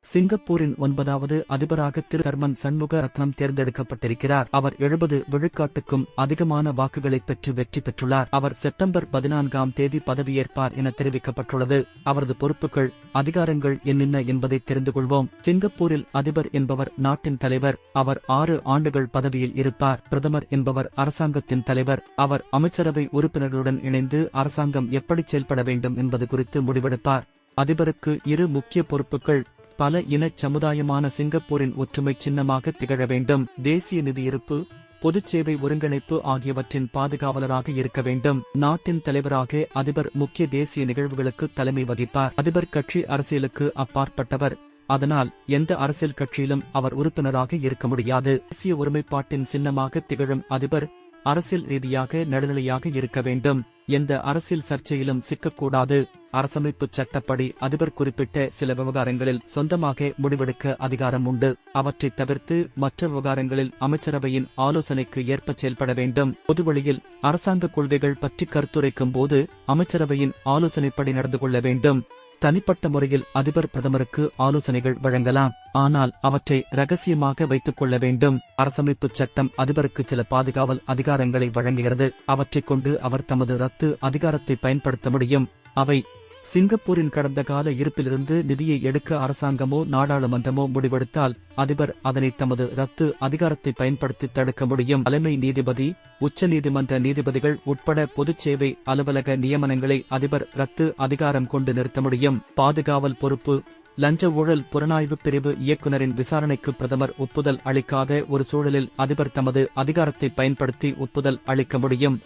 சிங்கப்பூரின் 9வது அதிபராக திரு தர்மன் சண்முகரத்னம் தேர்ந்தெடுக்கப்பட்டிருக்கிறார். அவர் 70 விழுக்காட்டுக்கும் அதிகமான வாக்குகளை பெற்று வெற்றி பெற்றுள்ளார். அவர் செப்டம்பர் 14ஆம் தேதி பதவியேற்பார் என தெரிவிக்கப்பட்டுள்ளது. அவரது பொறுப்புகள், அதிகாரங்கள் என்னென்ன என்பதை தெரிந்து கொள்வோம். சிங்கப்பூரில் அதிபர் என்பவர் நாட்டின் தலைவர். அவர் 6 ஆண்டுகள் பதவியில் இருப்பார். பிரதமர் என்பவர் அரசாங்கத்தின் தலைவர். அவர் அமைச்சரவை உறுப்பினர்களுடன் இணைந்து அரசாங்கம் எப்படி செயல்பட வேண்டும் என்பது குறித்து முடிவெடுப்பார். அதிபருக்கு 2 முக்கிய பொறுப்புகள். பல இனச் சமுதாயமான சிங்கப்பூரின் ஒற்றுமை சின்னமாக திகழ வேண்டும். தேசிய நிதி இருப்பு, பொதுச் சேவை ஒருங்கிணைப்பு ஆகியவற்றின் பாதுகாவலராக இருக்க வேண்டும். நாட்டின் தலைவராக அதிபர் முக்கிய தேசிய நிகழ்வுகளுக்கு தலைமை வகிப்பார். அதிபர் கட்சி அரசியலுக்கு அப்பாற்பட்டவர். அதனால் எந்த அரசியல் கட்சியிலும் அவர் உறுப்பினராக இருக்க முடியாது. தேசிய ஒருமைப்பாட்டின் சின்னமாக திகழும் அதிபர் அரசியல் ரீதியாக நடுநிலையாக இருக்க வேண்டும். எந்த அரசியல் சர்ச்சையிலும் சிக்கக்கூடாது. அரசமைப்பு சட்டப்படி அதிபர் குறிப்பிட்ட சில விவகாரங்களில் சொந்தமாக முடிவெடுக்க அதிகாரம் உண்டு. அவற்றை தவிர்த்து மற்ற விவகாரங்களில் அமைச்சரவையின் ஆலோசனைக்கு ஏற்ப செயல்பட வேண்டும். பொதுவெளியில் அரசாங்க கொள்கைகள் பற்றி கருத்துரைக்கும் போது அமைச்சரவையின் ஆலோசனைப்படி நடந்து கொள்ள வேண்டும். தனிப்பட்ட முறையில் அதிபர் பிரதமருக்கு ஆலோசனைகள் வழங்கலாம். ஆனால் அவற்றை ரகசியமாக வைத்துக் கொள்ள வேண்டும். அரசமைப்பு சட்டம் அதிபருக்கு சில பாதுகாவல் அதிகாரங்களை வழங்குகிறது. அவற்றைக் கொண்டு அவர் தமது ரத்து அதிகாரத்தை பயன்படுத்த முடியும். அவை: சிங்கப்பூரின் கடந்த கால இருப்பிலிருந்து நிதியை எடுக்க அரசாங்கமோ நாடாளுமன்றமோ முடிவெடுத்தால் அதிபர் அதனை தமது ரத்து அதிகாரத்தை பயன்படுத்தி தடுக்க முடியும். தலைமை நீதிபதி, உச்ச நீதிமன்ற நீதிபதிகள் உட்பட பொதுச் சேவை அலுவலக நியமனங்களை அதிபர் ரத்து அதிகாரம் கொண்டு நிறுத்த முடியும். பாதுகாவல் பொறுப்பு: லஞ்ச ஊழல் புலனாய்வு பிரிவு இயக்குநரின் விசாரணைக்கு பிரதமர் ஒப்புதல் அளிக்காத ஒரு சூழலில் அதிபர் தமது அதிகாரத்தை பயன்படுத்தி ஒப்புதல் அளிக்க முடியும்.